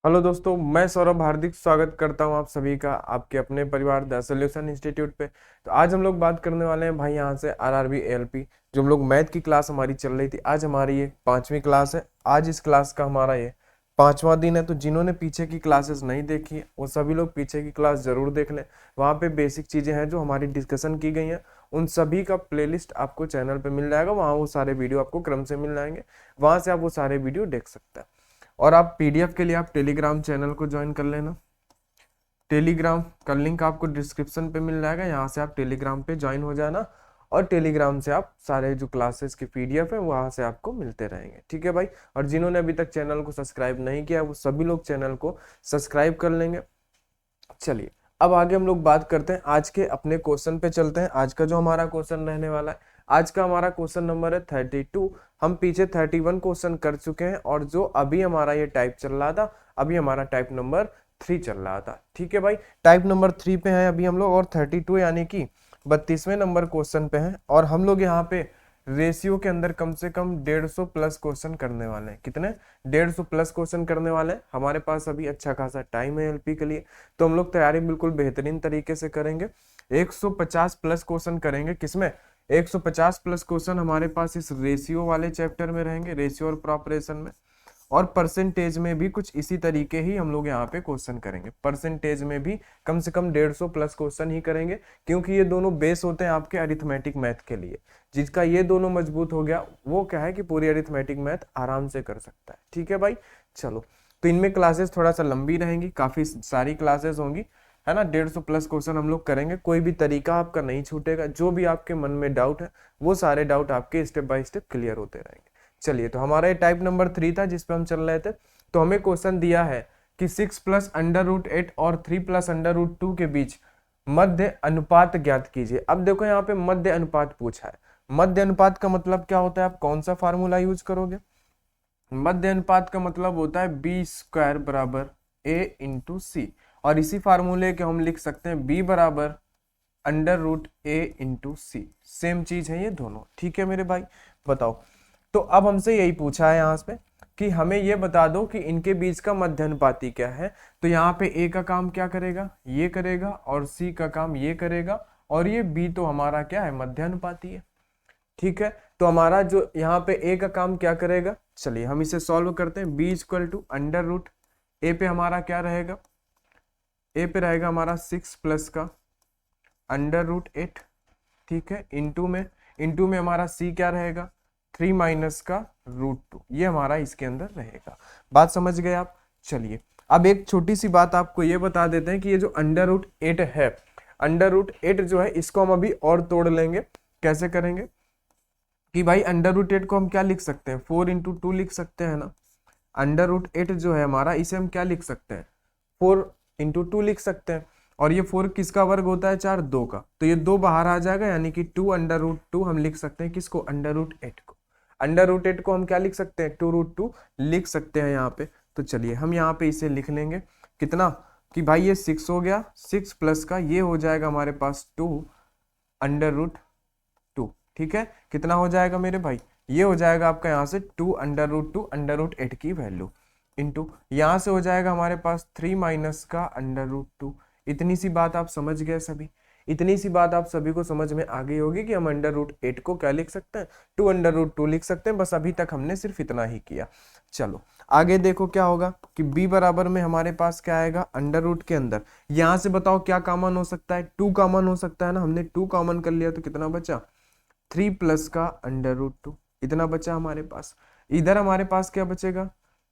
Hello दोस्तों, मैं सौरभ हार्दिक स्वागत करता हूं आप सभी का आपके अपने परिवार द सॉल्यूशन इंस्टीट्यूट पे। तो आज हम लोग बात करने वाले हैं भाई यहाँ से आरआरबी एएलपी। जो हम लोग मैथ की क्लास हमारी चल रही थी, आज हमारी ये 5वीं क्लास है। आज इस क्लास का हमारा ये 5वां दिन है। तो जिन्होंने पीछे की क्लासेस नहीं देखी वो सभी लोग पीछे की क्लास जरूर देख लें। वहाँ पे बेसिक चीजें हैं जो हमारी डिस्कशन की गई हैं, उन सभी का प्लेलिस्ट आपको चैनल पे मिल जाएगा। वहाँ वो सारे वीडियो आपको क्रम से मिल जाएंगे, वहां से आप वो सारे वीडियो देख सकते हैं। और आप पीडीएफ के लिए आप टेलीग्राम चैनल को ज्वाइन कर लेना। टेलीग्राम का लिंक आपको डिस्क्रिप्शन पे मिल जाएगा, यहाँ से आप टेलीग्राम पे ज्वाइन हो जाना। और टेलीग्राम से आप सारे जो क्लासेस की पीडीएफ है वहां से आपको मिलते रहेंगे, ठीक है भाई। और जिन्होंने अभी तक चैनल को सब्सक्राइब नहीं किया वो सभी लोग चैनल को सब्सक्राइब कर लेंगे। चलिए अब आगे हम लोग बात करते हैं, आज के अपने क्वेश्चन पे चलते हैं। आज का जो हमारा क्वेश्चन रहने वाला है, आज का हमारा क्वेश्चन नंबर है 32। हम पीछे 31 क्वेश्चन कर चुके हैं और जो अभी हमारा ये टाइप चल रहा था, अभी हमारा टाइप नंबर 3 चल रहा था, ठीक है भाई। टाइप नंबर 3 पे है अभी हम लोग, और 32 यानी कि 32वें नंबर क्वेश्चन पे हैं। और हम लोग यहाँ पे रेशियो के अंदर कम से कम 150 प्लस क्वेश्चन करने वाले हैं। कितने? 150 प्लस क्वेश्चन करने वाले हैं। हमारे पास अभी अच्छा खासा टाइम है एलपी के लिए, तो हम लोग तैयारी बिल्कुल बेहतरीन तरीके से करेंगे। 150 प्लस क्वेश्चन करेंगे। किसमें? 150 प्लस क्वेश्चन हमारे पास इस रेशियो वाले चैप्टर में रहेंगे, रेशियो और प्रॉपरेशन में। और परसेंटेज में भी कुछ इसी तरीके ही हम लोग यहाँ पे क्वेश्चन करेंगे। परसेंटेज में भी कम से कम 150 प्लस क्वेश्चन ही करेंगे, क्योंकि ये दोनों बेस होते हैं आपके अरिथमेटिक मैथ के लिए। जिसका ये दोनों मजबूत हो गया वो क्या है कि पूरी अरिथमेटिक मैथ आराम से कर सकता है, ठीक है भाई। चलो, तो इनमें क्लासेस थोड़ा सा लंबी रहेंगी, काफी सारी क्लासेस होंगी, है ना। 150 प्लस क्वेश्चन हम लोग करेंगे, कोई भी तरीका आपका नहीं छूटेगा। जो भी आपके मन में डाउट है वो सारे डाउट आपके स्टेप बाय स्टेप क्लियर होते रहेंगे। चलिए, तो हमारा ये टाइप नंबर 3 था जिसपे हम चल रहे थे। तो हमें क्वेश्चन दिया है कि 6 प्लस अंडर रूट 8 और 3 प्लस अंडर रूट 2 के बीच मध्य अनुपात ज्ञात कीजिए। अब देखो यहाँ पे मध्य अनुपात पूछा है। मध्य अनुपात का मतलब क्या होता है? आप कौन सा फार्मूला यूज करोगे? मध्य अनुपात का मतलब होता है बी स्क्वायर बराबर ए इंटू सी। और इसी फार्मूले के हम लिख सकते हैं बी बराबर अंडर रूट ए इंटू सी। सेम चीज है ये दोनों, ठीक है मेरे भाई। बताओ, तो अब हमसे यही पूछा है यहाँ पे कि हमें ये बता दो कि इनके बीच का मध्य अनुपाती क्या है। तो यहाँ पे ए का काम क्या करेगा? ये करेगा। और सी का काम ये करेगा। और ये बी तो हमारा क्या है? मध्य अनुपाती है, ठीक है। तो हमारा जो यहाँ पे ए का काम क्या करेगा, चलिए हम इसे सॉल्व करते हैं। B equal to under root A पे हमारा क्या रहेगा? ए पे रहेगा हमारा 6 प्लस का अंडर रूट 8, ठीक है। इंटू में हमारा सी क्या रहेगा? 3 माइनस का रूट 2। ये हमारा इसके अंदर रहेगा। बात समझ गए आप? चलिए, अब एक छोटी सी बात आपको ये बता देते हैं कि ये जो अंडर रूट 8 है, अंडर रूट 8 जो है इसको हम अभी और तोड़ लेंगे। कैसे करेंगे कि भाई अंडर रूट 8 को हम क्या लिख सकते हैं? 4 इंटू 2 लिख सकते हैं ना। अंडर रूट 8 जो है हमारा, इसे हम क्या लिख सकते हैं? 4 इंटू 2 लिख सकते हैं। और ये 4 किसका वर्ग होता है? 4, 2 का। तो ये 2 बाहर आ जाएगा, यानी कि 2 अंडर रूट 2 हम लिख सकते हैं। किसको? अंडर रूट 8 को। अंडर रूट 8 को हम क्या लिख सकते हैं? 2 रूट 2 लिख सकते हैं यहाँ पे। तो चलिए हम यहाँ पे इसे लिख लेंगे। कितना? कि भाई ये 6 हो गया, 6 प्लस का ये हो जाएगा हमारे पास 2 अंडर रूट 2, ठीक है। कितना हो जाएगा मेरे भाई? ये हो जाएगा आपका यहाँ से 2 अंडर रूट 2 अंडर रूट 8 की वैल्यू इंटू यहाँ से हो जाएगा हमारे पास 3 माइनस का अंडर रूट 2। इतनी सी बात आप समझ गए सभी? इतनी सी बात आप सभी को समझ में आ गई होगी कि हम अंडर रूट 8 को क्या लिख सकते हैं? 2 अंडर रूट 2 लिख सकते हैं। बस अभी तक हमने सिर्फ इतना ही किया। चलो आगे देखो क्या होगा कि b बराबर में हमारे पास क्या आएगा? अंडर रूट के अंदर यहाँ से बताओ क्या कॉमन हो सकता है? 2 कॉमन हो सकता है ना। हमने 2 कॉमन कर लिया तो कितना बचा? 3 प्लस का अंडर रूट 2। इतना बचा हमारे पास। इधर हमारे पास क्या बचेगा?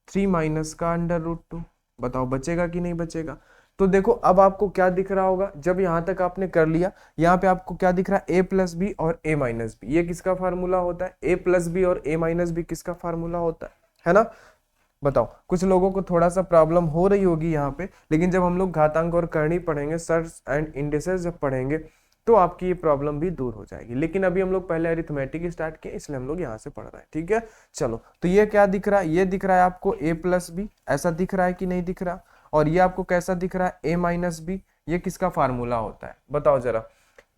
3 माइनस का अंडर रूट 2। बताओ बचेगा कि नहीं बचेगा? तो देखो अब आपको क्या दिख रहा होगा, जब यहां तक आपने कर लिया, यहाँ पे आपको क्या दिख रहा है? ए प्लस बी और ए माइनस बी। ये किसका फार्मूला होता है? ए प्लस बी और ए माइनस बी किसका फार्मूला होता है ना। बताओ, कुछ लोगों को थोड़ा सा प्रॉब्लम हो रही होगी यहाँ पे, लेकिन जब हम लोग घातांक और करणी पढ़ेंगे, सर्स एंड इंडिसेस जब पढ़ेंगे, तो आपकी ये प्रॉब्लम भी दूर हो जाएगी। लेकिन अभी हम लोग पहले अरिथमेटिक स्टार्ट किए, इसलिए हम लोग यहाँ से पढ़ रहे हैं, ठीक है। चलो, तो ये क्या दिख रहा है? ये दिख रहा है आपको ए प्लस बी, ऐसा दिख रहा है कि नहीं दिख रहा? और ये आपको कैसा दिख रहा है? ए माइनस बी। ये किसका फार्मूला होता है? बताओ जरा।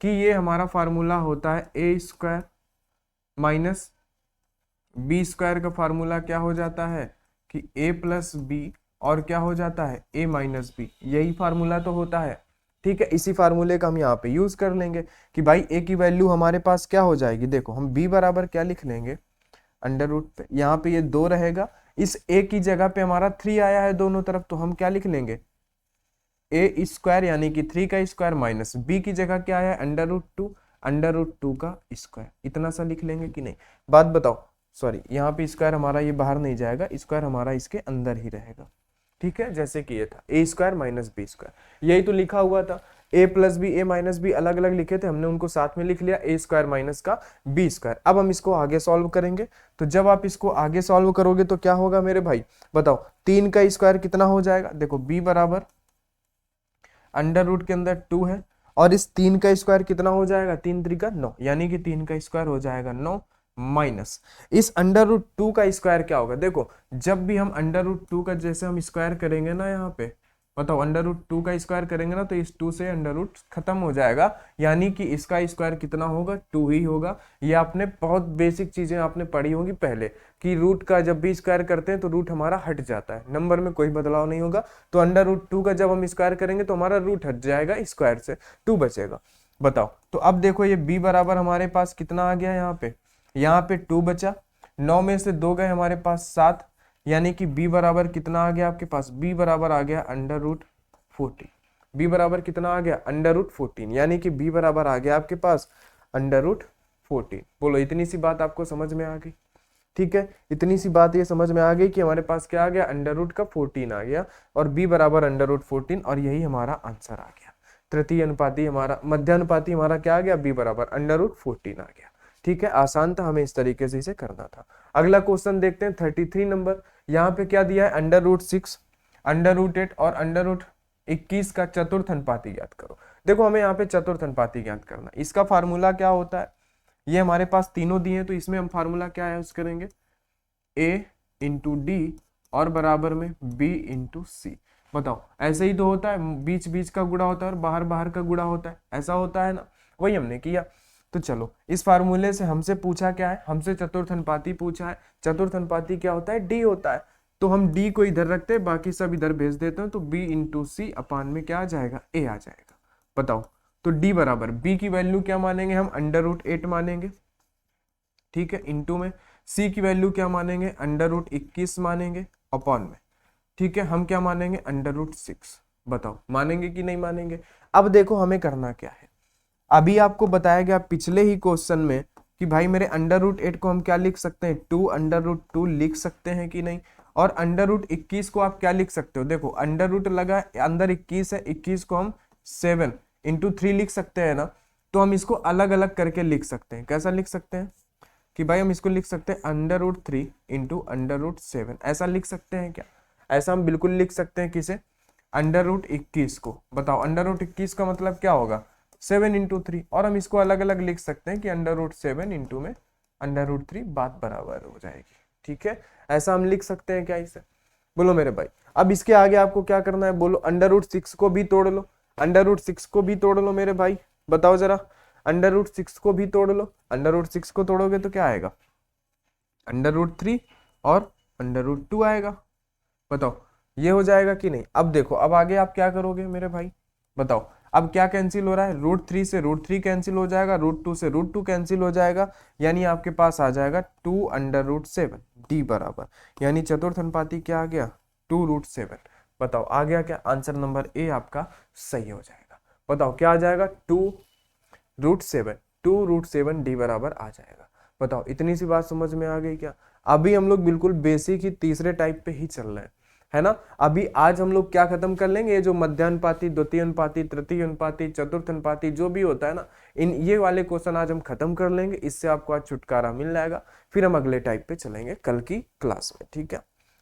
कि ये हमारा फार्मूला होता है ए स्क्वायर माइनस बी स्क्वायर का फार्मूला क्या हो जाता है कि ए प्लस बी और क्या हो जाता है a माइनस बी, यही फार्मूला तो होता है। ठीक है, इसी फार्मूले का हम यहाँ पे यूज कर लेंगे कि भाई a की वैल्यू हमारे पास क्या हो जाएगी, देखो हम b बराबर क्या लिख लेंगे, अंडर रूट पे, यहाँ पे ये 2 रहेगा, इस a की जगह पे हमारा 3 आया है दोनों तरफ, तो हम क्या लिख लेंगे, ए स्क्वायर यानी कि 3 का स्क्वायर माइनस बी की जगह क्या है, अंडर रूट टू का स्क्वायर, इतना सा लिख लेंगे कि नहीं। बात बताओ, सॉरी यहाँ पे स्क्वायर हमारा ये बाहर नहीं जाएगा, स्क्वायर हमारा इसके अंदर ही रहेगा। ठीक है, जैसे कि ये था ए स्क्वायर माइनस बी स्क्वायर, यही तो लिखा हुआ था, ए प्लस बी ए माइनस बी अलग अलग लिखे थे, हमने उनको साथ में लिख लिया, ए स्क्वायर माइनस का बी स्क्वायर। अब हम इसको आगे सॉल्व करेंगे, तो जब आप इसको आगे सॉल्व करोगे तो क्या होगा मेरे भाई, बताओ 3 का स्क्वायर कितना हो जाएगा, देखो बी बराबर अंडर रूट के अंदर 2 है, और इस 3 का स्क्वायर कितना हो जाएगा, 3 3 9, यानी कि 3 का स्क्वायर हो जाएगा 9 माइनस इस अंडर रूट 2 का स्क्वायर क्या होगा, देखो जब भी हम अंडर रूट 2 का जैसे हम स्क्वायर करेंगे ना, यहाँ पे बताओ अंडर रूट 2 का स्क्वायर करेंगे ना, तो इस 2 से अंडर रूट खत्म हो जाएगा, यानी कि इसका स्क्वायर कितना होगा, 2 ही होगा। ये आपने बहुत बेसिक चीजें आपने पढ़ी होंगी पहले कि रूट का जब भी स्क्वायर करते हैं तो रूट हमारा हट जाता है, नंबर में कोई बदलाव नहीं होगा, तो अंडर रूट 2 का जब हम स्क्वायर करेंगे तो हमारा रूट हट जाएगा, स्क्वायर से 2 बचेगा। बताओ, तो अब देखो ये b बराबर हमारे पास कितना आ गया, यहाँ पे 2 बचा, 9 में से 2 गए हमारे पास 7, यानी कि b बराबर कितना आ गया आपके पास, b बराबर आ गया अंडर रूट 14, b बराबर कितना आ गया, अंडर रूट 14, यानी कि b बराबर आ गया आपके पास अंडर रूट 14। बोलो इतनी सी बात आपको समझ में आ गई। ठीक है, इतनी सी बात ये समझ में आ गई कि हमारे पास क्या आ गया, अंडर रूट का 14 आ गया, और b बराबर अंडर रूट 14, और यही हमारा आंसर आ गया। तृतीय अनुपाती हमारा, मध्य अनुपाती हमारा क्या आ गया, b बराबर अंडर रूट 14 आ गया। ठीक है, आसान था, हमें इस तरीके से इसे करना था। अगला क्वेश्चन देखते हैं 33 नंबर, यहाँ पे क्या दिया है, अंडर रूट 6, अंडर रूट 8 और अंडर रूट 21 का चतुर्थ अनुपाती ज्ञात करो। देखो हमें यहाँ पे चतुर्थ अनुपाती ज्ञात करना, इसका फार्मूला क्या होता है, ये हमारे पास तीनों दिए हैं, तो इसमें हम फार्मूला क्या यूज करेंगे, a इंटू डी और बराबर में b इंटू सी। बताओ ऐसे ही तो होता है, बीच बीच का गुणा होता है और बाहर बाहर का गुणा होता है, ऐसा होता है ना, वही हमने किया। तो चलो इस फार्मूले से हमसे पूछा क्या है, हमसे चतुर्थ अनुपाती पूछा है, चतुर्थ अनुपाती क्या होता है, d होता है, तो हम d को इधर रखते हैं, बाकी सब इधर भेज देते हैं, तो b इंटू सी अपान में क्या आ जाएगा, a आ जाएगा। बताओ, तो d बराबर b की वैल्यू क्या मानेंगे हम, अंडर रूट 8 मानेंगे, ठीक है, इंटू में c की वैल्यू क्या मानेंगे, अंडर रूट 21 मानेंगे, अपॉन में, ठीक है, हम क्या मानेंगे, अंडर रूट 6। बताओ मानेंगे कि नहीं मानेंगे। अब देखो हमें करना क्या है, अभी आपको बताया गया पिछले ही क्वेश्चन में कि भाई मेरे अंडर रूट 8 को हम क्या लिख सकते हैं, 2 अंडर रूट 2 लिख सकते हैं कि नहीं, और अंडर रूट 21 को आप क्या लिख सकते हो, देखो अंडर रूट लगा अंदर 21 है, 21 को हम 7 इंटू 3 लिख सकते हैं ना, तो हम इसको अलग अलग करके लिख सकते हैं, कैसा लिख सकते हैं कि भाई हम इसको लिख सकते हैं under root 3 into under root 7, ऐसा लिख सकते हैं क्या, ऐसा हम बिल्कुल लिख सकते हैं, किसे, अंडर रूट 21 को। बताओ अंडर रूट 21 का मतलब क्या होगा, 7 इंटू 3, और हम इसको अलग अलग लिख सकते हैं कि अंडर रूट 7 इंटू में अंडर रूट 3, बात बराबर हो जाएगी। ठीक है, ऐसा हम लिख सकते हैं क्या इसे, बोलो मेरे भाई। अब इसके आगे आपको क्या करना है, बोलो अंडर रूट 6 को भी तोड़ लो, अंडर रूट 6 को भी तोड़ लो मेरे भाई, बताओ जरा, अंडर रूट 6 को भी तोड़ लो, अंडर रूट 6 को तोड़ोगे तो क्या आएगा, अंडर रूट 3 और अंडर रूट 2 आएगा। बताओ ये हो जाएगा कि नहीं। अब देखो अब आगे आप क्या करोगे मेरे भाई, बताओ अब क्या कैंसिल हो रहा है, रूट 3 से रूट 3 कैंसिल हो जाएगा, रूट 2 से रूट 2 कैंसिल हो जाएगा, यानी आपके पास आ जाएगा 2 अंडर रूट 7 डी बराबर, यानी चतुर्थ अनुपाती क्या आ गया, 2 रूट 7। बताओ आ गया क्या, आंसर नंबर ए आपका सही हो जाएगा। बताओ क्या आ जाएगा, 2 रूट 7 डी बराबर आ जाएगा। बताओ इतनी सी बात समझ में आ गई क्या। अभी हम लोग बिल्कुल बेसिक ही तीसरे टाइप पे ही चल रहे हैं, है ना। अभी आज हम लोग क्या खत्म कर लेंगे, ये जो मध्यानुपाती, द्वितीय अनुपाती, तृतीय अनुपाती, चतुर्थ अनुपाती जो भी होता है ना, इन ये वाले क्वेश्चन आज हम खत्म कर लेंगे, इससे आपको आज छुटकारा मिल जाएगा। फिर हम अगले टाइप पे चलेंगे कल की क्लास में, ठीक है।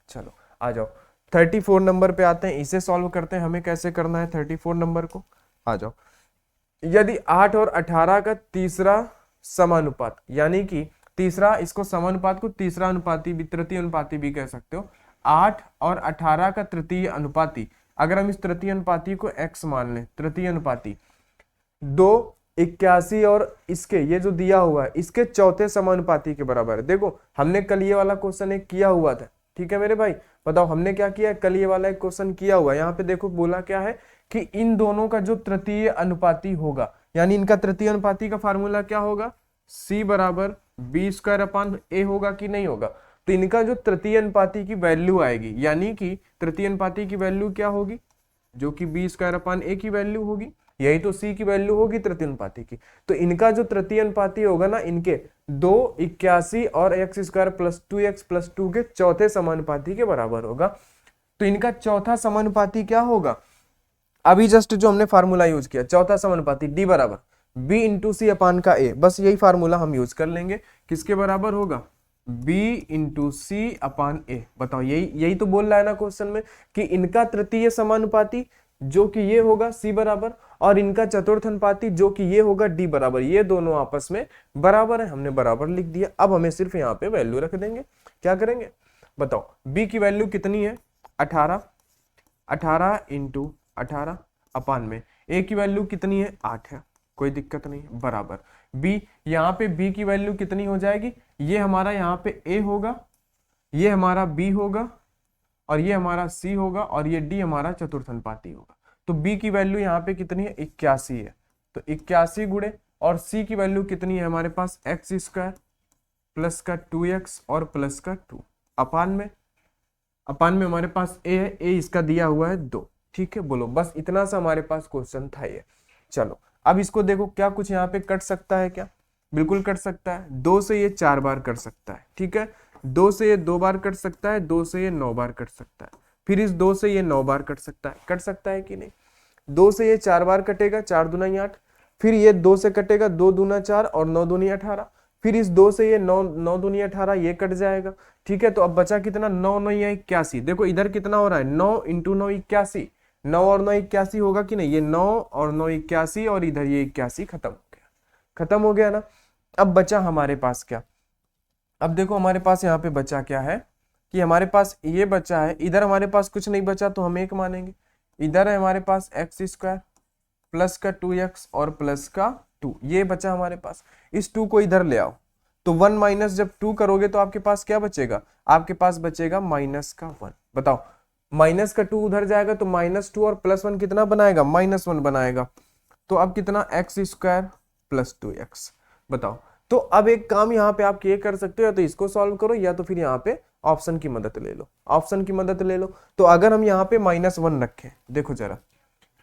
चलो आ जाओ 34 नंबर पे आते हैं, इसे सॉल्व करते हैं। हमें कैसे करना है 34 नंबर को, आ जाओ। यदि 8 और 18 का तीसरा समानुपात, यानी कि तीसरा, इसको समानुपात को तीसरा अनुपाती भी, तृतीय अनुपाती भी कह सकते हो, 8 और 18 का तृतीय अनुपाती, अगर हम इस तृतीय अनुपाती को x मान लें, तृतीय अनुपाती 2 81 और इसके ये जो दिया हुआ है इसके चौथे समानुपाती के बराबर है। देखो हमने कल ये वाला क्वेश्चन एक किया हुआ था, ठीक है मेरे भाई। बताओ हमने क्या किया है, कल ये वाला एक क्वेश्चन किया हुआ है। यहाँ पे देखो बोला क्या है कि इन दोनों का जो तृतीय अनुपाती होगा, यानी इनका तृतीय अनुपाती का फार्मूला क्या होगा, c बराबर बी स्क्वायर अपान ए होगा कि नहीं होगा। तो इनका जो तृतीय अनुपाती की वैल्यू आएगी, यानी कि तृतीय अनुपाती की वैल्यू क्या होगी, जो कि बी स्क्वायर अपान ए की वैल्यू होगी, यही तो सी की वैल्यू होगी तृतीय अनुपाती की। तो इनका जो तृतीय अनुपाती होगा ना, इनके 281 और x square plus 2x plus 2 के चौथे समानुपाती के बराबर होगा। तो इनका चौथा समानुपाती क्या होगा, अभी जस्ट जो हमने फार्मूला यूज किया, चौथा समानुपाती डी बराबर बी इंटू सी अपान का ए, बस यही फार्मूला हम यूज कर लेंगे। किसके बराबर होगा, b इंटू सी अपान ए। बताओ यही तो बोल रहा है ना क्वेश्चन में कि इनका तृतीय समानुपाती जो कि ये होगा c बराबर, और इनका चतुर्थ अनुपाती जो कि ये होगा d बराबर, ये दोनों आपस में बराबर है, हमने बराबर लिख दिया। अब हमें सिर्फ यहाँ पे वैल्यू रख देंगे। क्या करेंगे बताओ, b की वैल्यू कितनी है 18, 18 इंटू 18 अपान में a की वैल्यू कितनी है 8 है, कोई दिक्कत नहीं है, बराबर b। यहाँ पे b की वैल्यू कितनी हो जाएगी, ये हमारा यहाँ पे a होगा, ये हमारा b होगा, और ये हमारा c होगा, और ये d हमारा चतुर्थ अनुपाती होगा। तो b की वैल्यू यहाँ पे कितनी है 81 है, तो 81 गुणे, और c की वैल्यू कितनी है हमारे पास एक्स स्क्वायर प्लस का 2x और प्लस का 2 अपान में हमारे पास a है, a इसका दिया हुआ है 2। ठीक है, बोलो बस इतना सा हमारे पास क्वेश्चन था ये। चलो अब इसको देखो, क्या कुछ यहाँ पे कट सकता है क्या, बिल्कुल कट सकता है। 2 से ये 4 बार कट सकता है, ठीक है, 2 से ये 2 बार कट सकता है, 2 से ये 9 बार कट सकता है, फिर इस 2 से ये 9 बार कट सकता है कि नहीं। 2 से ये 4 बार कटेगा, 4 दूना 8, फिर ये 2 से कटेगा, 2 दूना 4 और 9 दूनी 18, फिर इस 2 से ये 9 दूनी 18, ये कट जाएगा। ठीक है, तो अब बचा कितना, 9 9 या 81। देखो इधर कितना हो रहा है, 9 इंटू 9 81, 9 और 9 81 होगा कि नहीं, ये 9 और 9 81, और इधर ये 81 खत्म हो गया ना। अब बचा हमारे पास क्या, अब देखो हमारे पास यहाँ पे बचा क्या है कि हमारे पास ये बचा है, इधर हमारे पास कुछ नहीं बचा तो हम एक मानेंगे। इधर है हमारे पास एक्स स्क्वायर प्लस का 2x और प्लस का 2, ये बचा हमारे पास। इस 2 को इधर ले आओ, तो 1 माइनस जब 2 करोगे तो आपके पास क्या बचेगा, आपके पास बचेगा माइनस का 1। बताओ माइनस का 2 उधर जाएगा तो -2 और +1 कितना बनाएगा, -1 बनाएगा। तो अब कितना एक्स स्क्वायर प्लस 2x। बताओ, तो अब एक काम यहाँ पे आप ये कर सकते हो, या तो इसको सॉल्व करो या तो फिर यहाँ पे ऑप्शन की मदद ले लो, तो अगर हम यहाँ पे -1 रखें, देखो जरा,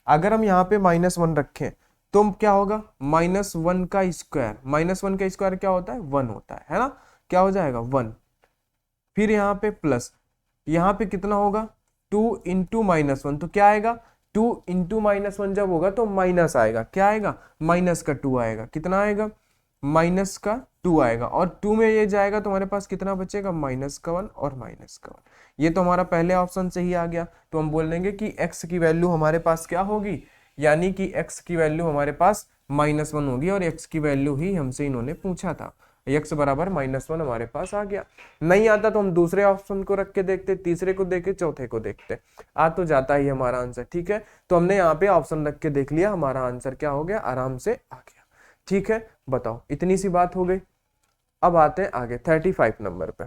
अगर हम यहाँ पे -1 रखें तो क्या होगा, -1 का स्क्वायर, -1 का स्क्वायर क्या होता है 1 होता है ना, क्या हो जाएगा 1, फिर यहाँ पे प्लस, यहाँ पे कितना होगा 2 इंटू -1, तो क्या आएगा 2 इंटू -1 जब होगा तो माइनस आएगा, क्या आएगा माइनस का 2 आएगा, कितना आएगा माइनस का 2 आएगा, और 2 में ये जाएगा तो हमारे पास कितना बचेगा -1 और -1। ये तो हमारा पहले ऑप्शन से ही आ गया, तो हम बोल देंगे कि x की वैल्यू हमारे पास क्या होगी, यानी कि x की वैल्यू हमारे पास -1 होगी, और x की वैल्यू ही हमसे इन्होंने पूछा था, x बराबर -1 हमारे पास आ गया। नहीं आता तो हम दूसरे ऑप्शन को रख के देखते, तीसरे को देखे, चौथे को देखते, आ तो जाता ही हमारा आंसर। ठीक है, तो हमने यहाँ पे ऑप्शन रख के देख लिया, हमारा आंसर क्या हो गया, आराम से आ गया। ठीक है, बताओ इतनी सी बात हो गई। अब आते हैं आगे 35 नंबर पे।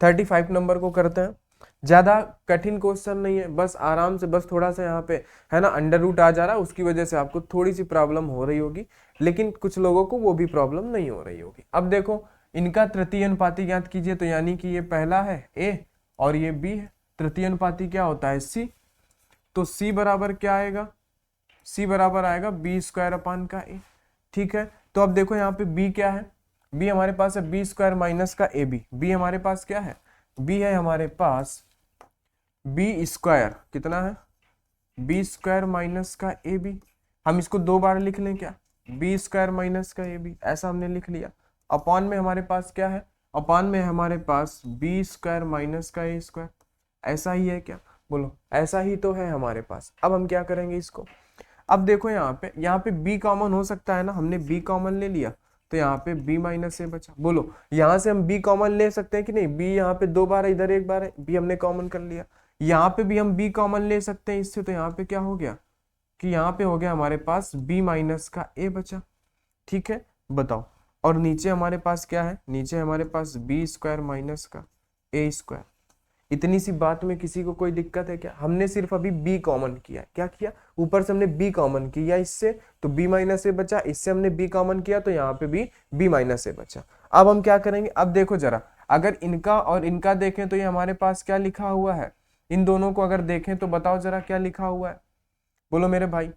35 नंबर को करते हैं, ज्यादा कठिन क्वेश्चन नहीं है, बस आराम से, बस थोड़ा सा यहाँ पे है ना अंडर रूट आ जा रहा है, उसकी वजह से आपको थोड़ी सी प्रॉब्लम हो रही होगी, लेकिन कुछ लोगों को वो भी प्रॉब्लम नहीं हो रही होगी। अब देखो इनका तृतीय अनुपाती ज्ञात कीजिए, तो यानी कि ये पहला है a और ये b है, तृतीय अनुपाती क्या होता है c, तो c बराबर क्या आएगा, c बराबर आएगा बी स्क्वायर अपान का a। ठीक है, तो अब देखो यहाँ पे b क्या है, b हमारे पास है बी स्क्वायर माइनस का ab, b हमारे पास क्या है, b है हमारे पास बी स्क्वायर, कितना है बी स्क्वायर माइनस का ab, हम इसको 2 बार लिख लें क्या, बी स्क्वायर माइनस का ab, ऐसा हमने लिख लिया। अपॉन में हमारे पास क्या है, अपॉन में हमारे पास बी स्क्वायर माइनस का a स्क्वायर, ऐसा ही है क्या, बोलो ऐसा ही तो है हमारे पास। अब हम क्या करेंगे इसको, अब देखो यहाँ पे b कॉमन हो सकता है ना, हमने b कॉमन ले लिया, तो यहाँ पे b माइनस a बचा। बोलो यहाँ से हम b कॉमन ले सकते हैं कि नहीं, b यहाँ पे 2 बार है, इधर 1 बार है, b हमने कॉमन कर लिया। यहाँ पे भी हम b कॉमन ले सकते हैं इससे, तो यहाँ पे क्या हो गया कि यहाँ पे हो गया हमारे पास b माइनस का a बचा। ठीक है, बताओ, और नीचे हमारे पास क्या है, नीचे हमारे पास बी स्क्वायर माइनस का ए स्क्वायर। इतनी सी बात में किसी को कोई दिक्कत है क्या? हमने सिर्फ अभी बी कॉमन किया। क्या किया? ऊपर से हमने बी कॉमन किया इससे, तो बी माइनस ए बचा। इससे हमने बी कॉमन किया तो यहाँ पे भी बी माइनस ए बचा। अब हम क्या करेंगे? अब देखो जरा, अगर इनका और इनका देखें तो ये हमारे पास क्या लिखा हुआ है? इन दोनों को अगर देखें तो बताओ जरा क्या लिखा हुआ है, बोलो मेरे भाई।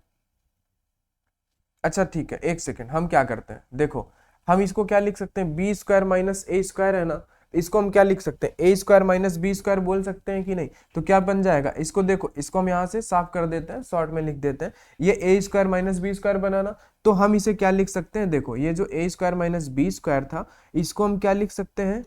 अच्छा ठीक है, एक सेकेंड, हम क्या करते हैं, देखो हम इसको क्या लिख सकते हैं? बी स्क्वायर माइनस ए स्क्वायर है ना, इसको हम क्या लिख सकते हैं? ए स्क्वायर माइनस बी स्क्वायर बोल सकते हैं कि नहीं? तो क्या बन जाएगा? इसको देखो, इसको हम यहाँ से साफ कर देते हैं, शॉर्ट में लिख देते हैं। ये ए स्क्वायर माइनस बी स्क्वायर बनाना, तो हम इसे क्या लिख सकते हैं? देखो ये जो ए स्क्वायर माइनस बी स्क्वायर था, इसको हम क्या लिख सकते हैं?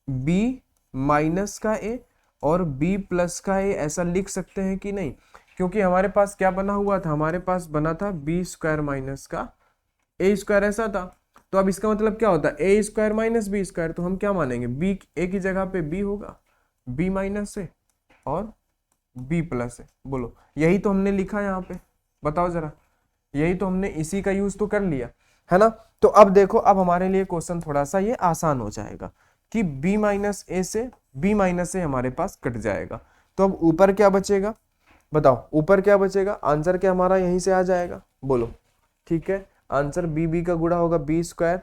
बी माइनस का ए और बी प्लस का ए, ऐसा लिख सकते हैं कि नहीं? क्योंकि हमारे पास क्या बना हुआ था? हमारे पास बना था बी स्क्वायर माइनस का ए स्क्वायर, ऐसा था। तो अब इसका मतलब क्या होता है? ए स्क्वायर माइनस बी स्क्वायर, तो हम क्या मानेंगे? बी ए की जगह पे बी होगा, बी माइनस ए और बी प्लस ए। बोलो, यही तो हमने लिखा यहाँ पे, बताओ जरा, यही तो हमने इसी का यूज तो कर लिया है ना। तो अब देखो, अब हमारे लिए क्वेश्चन थोड़ा सा ये आसान हो जाएगा कि b माइनस ए से b माइनस ए हमारे पास कट जाएगा। तो अब ऊपर क्या बचेगा? बताओ ऊपर क्या बचेगा? आंसर क्या हमारा यहीं से आ जाएगा? बोलो, ठीक है, आंसर बी का गुणा होगा बी स्क्वायर,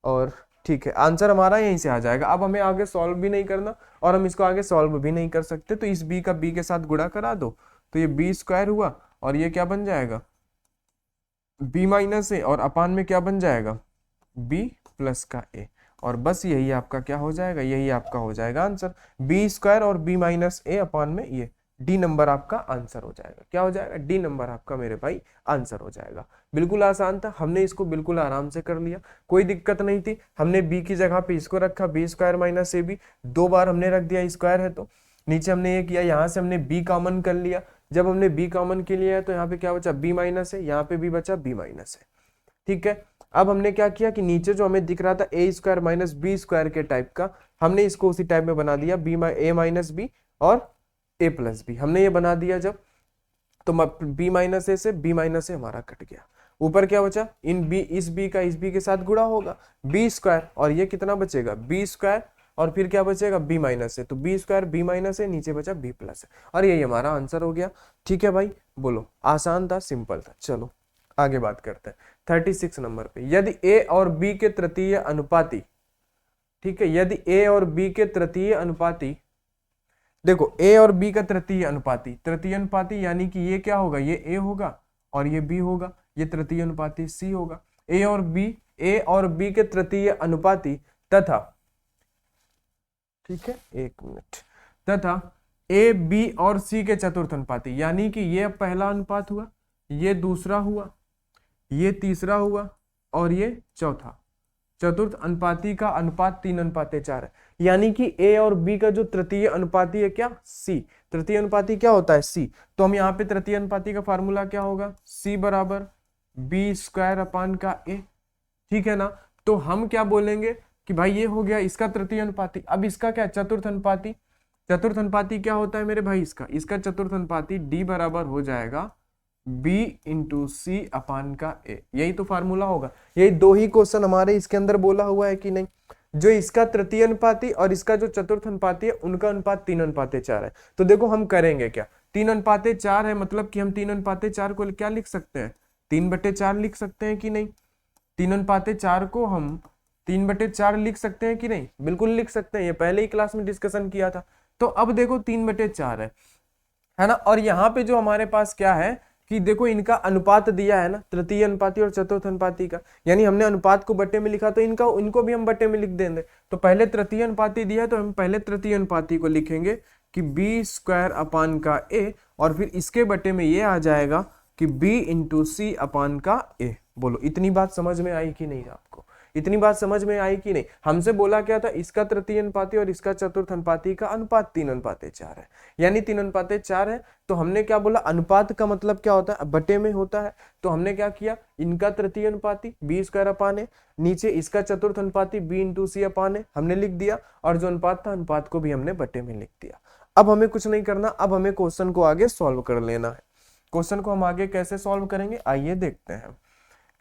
और ठीक है, आंसर हमारा यहीं से आ जाएगा। अब हमें आगे सॉल्व भी नहीं करना और हम इसको आगे सॉल्व भी नहीं कर सकते, तो इस बी का बी के साथ गुणा करा दो, तो ये बी स्क्वायर हुआ और ये क्या बन जाएगा? बी माइनस ए, और अपान में क्या बन जाएगा? बी प्लस का ए, और बस यही आपका क्या हो जाएगा? यही आपका हो जाएगा आंसर, बी स्क्वायर और बी माइनस ए अपान में ये डी नंबर आपका आंसर हो जाएगा। क्या हो जाएगा? डी नंबर आपका मेरे भाई आंसर हो जाएगा। बिल्कुल आसान था, हमने इसको बिल्कुल आराम से कर लिया, कोई दिक्कत नहीं थी। हमने बी की जगह पे इसको रखा, B square minus A B, 2 बार हमने रख दिया, स्क्वायर है तो नीचे हमने ये किया, यहाँ से हमने बी कॉमन कर लिया। जब हमने बी कॉमन के लिया तो यहाँ पे क्या बचा? बी माइनस है, यहाँ पे भी बचा बी माइनस है। ठीक है, अब हमने क्या किया कि नीचे जो हमें दिख रहा था ए स्क्वायर माइनस बी स्क्वायर के टाइप का, हमने इसको उसी टाइप में बना दिया, ए माइनस बी और ए प्लस बी, हमने ये बना दिया जब, तो बी माइनस ए से बी माइनस ए हमारा कट गया। ऊपर क्या बचा? इन बी, इस बी का इस बी के साथ गुणा होगा, बी स्क्वायर, और ये कितना बचेगा? बी स्क्वायर, और फिर क्या बचेगा? बी माइनस है, तो बी स्क्वायर बी माइनस है, नीचे बचा बी प्लस है, और यही हमारा आंसर हो गया। ठीक है भाई, बोलो, आसान था, सिंपल था। चलो आगे बात करते हैं 36 नंबर पे। यदि ए और बी के तृतीय अनुपाती, ठीक है, यदि ए और बी के तृतीय अनुपाती, देखो ए और बी का तृतीय अनुपाती, तृतीय अनुपाती यानी कि ये क्या होगा? ये ए होगा और ये बी होगा, ये तृतीय अनुपाती सी होगा। ए और बी के तृतीय अनुपाती तथा, ठीक है, एक मिनट, तथा ए बी और सी के चतुर्थ अनुपाती, यानी कि ये पहला अनुपात हुआ, ये दूसरा हुआ, ये तीसरा हुआ और ये चौथा। चतुर्थ अनुपाती का अनुपात 3:4 है, यानी कि ए और बी का जो तृतीय अनुपाती है क्या? सी। तृतीय अनुपाती क्या होता है? सी। तो हम यहाँ पे तृतीय अनुपाती का फार्मूला क्या होगा? सी बराबर बी स्क्वायर अपान का ए, ठीक है ना। तो हम क्या बोलेंगे कि भाई ये हो गया इसका तृतीय अनुपाती। अब इसका क्या? चतुर्थ अनुपाती। चतुर्थ अनुपाती क्या होता है मेरे भाई? इसका चतुर्थ अनुपाती डी बराबर हो जाएगा बी इंटू सी अपान का ए, यही तो फार्मूला होगा। यही 2 ही क्वेश्चन हमारे इसके अंदर बोला हुआ है कि नहीं, जो इसका तृतीय अनुपाती और इसका जो चतुर्थ अनुपाती है उनका अनुपात 3:4 है। तो देखो हम करेंगे क्या, 3:4 है, मतलब कि हम 3:4 को क्या लिख सकते हैं? 3/4 लिख सकते हैं कि नहीं? 3:4 को हम 3/4 लिख सकते हैं कि नहीं? बिल्कुल लिख सकते हैं, ये पहले ही क्लास में डिस्कशन किया था। तो अब देखो 3/4 है ना, और यहाँ पे जो हमारे पास क्या है कि देखो इनका अनुपात दिया है ना, तृतीय अनुपाती और चतुर्थ अनुपाती का, यानी हमने अनुपात को बट्टे में लिखा, तो इनको भी हम बट्टे में लिख देंगे। तो पहले तृतीय अनुपाती दिया है तो हम पहले तृतीय अनुपाती को लिखेंगे कि बी स्क्वायर अपान का ए, और फिर इसके बट्टे में ये आ जाएगा कि बी इंटू सी अपान का ए। बोलो, इतनी बात समझ में आई कि नहीं? आपको इतनी बात समझ में आई कि नहीं? हमसे बोला क्या था? इसका तृतीय अनुपाती और इसका चतुर्थ अनुपाती का अनुपात 3:4 है, यानी 3:4 है। तो हमने क्या बोला? अनुपात का मतलब क्या होता है? बटे में होता है। तो हमने क्या किया? इनका तृतीय अनुपाती बी स्क्वायर अपान है, नीचे इसका चतुर्थ अनुपाती बी इंटू सी अपान है, हमने लिख दिया, और जो अनुपात था अनुपात को भी हमने बटे में लिख दिया। अब हमें कुछ नहीं करना, अब हमें क्वेश्चन को आगे सॉल्व कर लेना है। क्वेश्चन को हम आगे कैसे सॉल्व करेंगे, आइए देखते हैं।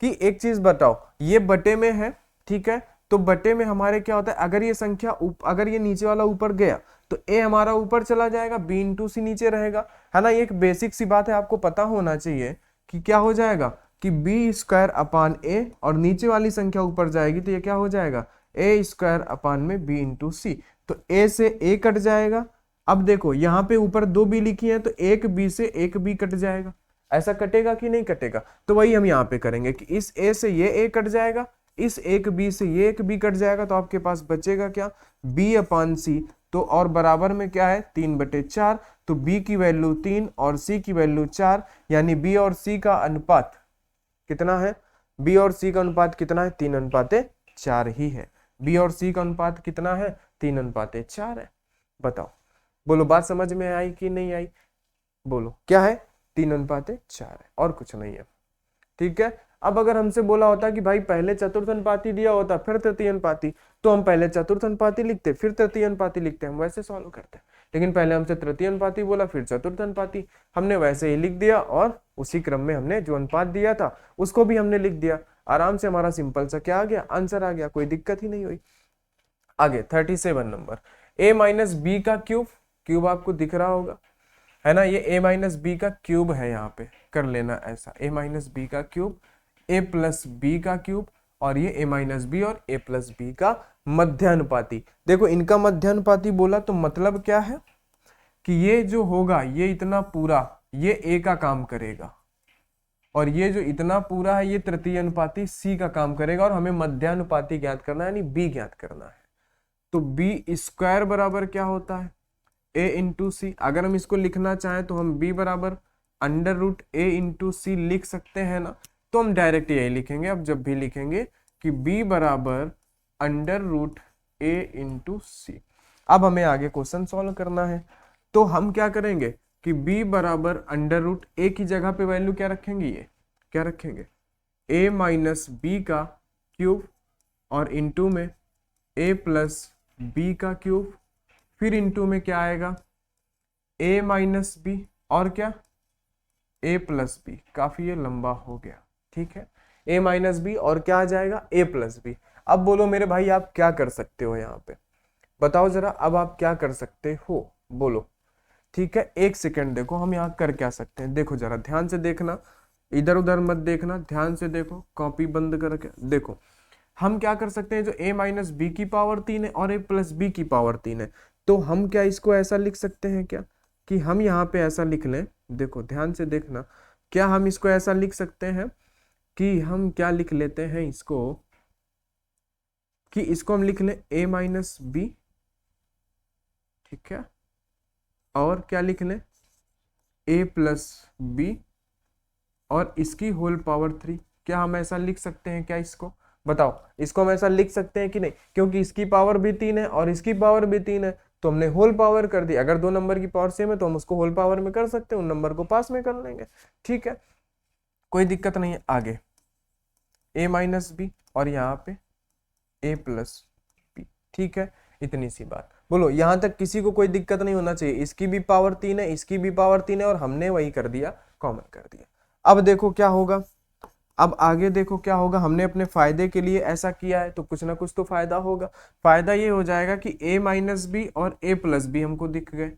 कि एक चीज बताओ, ये बटे में है, ठीक है, तो बटे में हमारे क्या होता है, अगर ये संख्या अगर ये नीचे वाला ऊपर गया तो ए हमारा ऊपर चला जाएगा, बी इंटू सी नीचे रहेगा, है ना। ये एक बेसिक सी बात है, आपको पता होना चाहिए कि क्या हो जाएगा कि बी स्क्वायर अपान ए, और नीचे वाली संख्या ऊपर जाएगी तो ये क्या हो जाएगा, ए स्क्वायर अपान में बी इंटू सी। तो ए से ए कट जाएगा। अब देखो यहाँ पे ऊपर 2 बी लिखी है तो एक बी से एक बी कट जाएगा, ऐसा कटेगा कि नहीं कटेगा। तो वही हम यहाँ पे करेंगे कि इस ए से ये ए कट जाएगा, इस एक बी से ये एक बी कट जाएगा, तो आपके पास बचेगा क्या, बी अपान सी। तो और बराबर में क्या है, 3/4। तो बी की वैल्यू 3 और सी की वैल्यू 4, यानी बी और सी का अनुपात कितना है, बी और सी का अनुपात कितना है, 3:4 ही है। बी और सी का अनुपात कितना है, 3:4 है। बताओ, बोलो बात समझ में आई कि नहीं आई, बोलो क्या है, 3:4 है और कुछ नहीं है। ठीक है। अब अगर हमसे बोला होता कि भाई पहले चतुर्थ अनुपाती दिया होता फिर तृतीय अनुपाती, तो हम पहले चतुर्थ अनुपाती लिखते फिर तृतीय अनुपाती लिखते, हम वैसे सॉल्व करते। लेकिन पहले हमसे तृतीय अनुपाती बोला फिर चतुर्थ अनुपाती, हमने वैसे ही लिख दिया और उसी क्रम में हमने जो अनुपात दिया था उसको भी हमने लिख दिया। आराम से हमारा सिंपल सा क्या आ गया, आंसर आ गया, कोई दिक्कत ही नहीं हुई। आगे 37 नंबर, a माइनस बी का क्यूब, क्यूब आपको दिख रहा होगा, है ना। ये a माइनस बी का क्यूब है, यहाँ पे कर लेना ऐसा, a माइनस बी का क्यूब, a प्लस बी का क्यूब, और ये a माइनस बी और a प्लस बी का मध्यानुपाती। देखो इनका मध्यानुपाती बोला तो मतलब क्या है कि ये जो होगा ये इतना पूरा ये a का काम करेगा, और ये जो इतना पूरा है ये तृतीय अनुपाती c का काम करेगा, और हमें मध्यानुपाती ज्ञात करना है, यानी b ज्ञात करना है। तो b स्क्वायर बराबर क्या होता है, a इंटू सी। अगर हम इसको लिखना चाहें तो हम b बराबर √a इंटू सी लिख सकते हैं ना, तो हम डायरेक्ट यही लिखेंगे। अब जब भी लिखेंगे कि b बराबर √a इंटू सी। अब हमें आगे क्वेश्चन सॉल्व करना है, तो हम क्या करेंगे कि b बराबर √a की जगह पे वैल्यू क्या रखेंगे, ये क्या रखेंगे, a माइनस बी का क्यूब, और इंटू में a प्लस बी का क्यूब, फिर इंटू में क्या आएगा, a माइनस बी और क्या a प्लस बी। काफी ये लंबा हो गया, ठीक है। a माइनस बी और क्या आ जाएगा, a प्लस बी। अब बोलो मेरे भाई आप क्या कर सकते हो यहाँ पे, बताओ जरा, अब आप क्या कर सकते हो, बोलो। ठीक है, एक सेकंड देखो हम यहाँ कर क्या सकते हैं, देखो जरा ध्यान से देखना, इधर उधर मत देखना, ध्यान से देखो, कॉपी बंद करके देखो। हम क्या कर सकते हैं, जो a माइनस बी की पावर 3 है और a प्लस बी की पावर 3 है, तो हम क्या इसको ऐसा लिख सकते हैं क्या, कि हम यहाँ पे ऐसा लिख लें, देखो ध्यान से देखना, क्या हम इसको ऐसा लिख सकते हैं कि हम क्या लिख लेते हैं इसको, कि इसको हम लिख लें a माइनस बी, ठीक है, और क्या लिख लें a प्लस बी और इसकी होल पावर 3। क्या हम ऐसा लिख सकते हैं क्या इसको, बताओ, इसको हम ऐसा लिख सकते हैं कि नहीं, क्योंकि इसकी पावर भी 3 है और इसकी पावर भी 3 है, तो हमने होल पावर कर दी। अगर दो नंबर की पावर सेम है तो हम उसको होल पावर में कर सकते हैं, उन नंबर को पास में कर लेंगे, ठीक है, कोई दिक्कत नहीं है। आगे a माइनस बी और यहाँ पे a प्लस बी, ठीक है, इतनी सी बात। बोलो यहाँ तक किसी को कोई दिक्कत नहीं होना चाहिए, इसकी भी पावर 3 है, इसकी भी पावर 3 है, और हमने वही कर दिया, कॉमन कर दिया। अब देखो क्या होगा, अब आगे देखो क्या होगा, हमने अपने फायदे के लिए ऐसा किया है तो कुछ ना कुछ तो फायदा होगा। फायदा ये हो जाएगा कि a माइनस बी और a प्लस बी हमको दिख गए,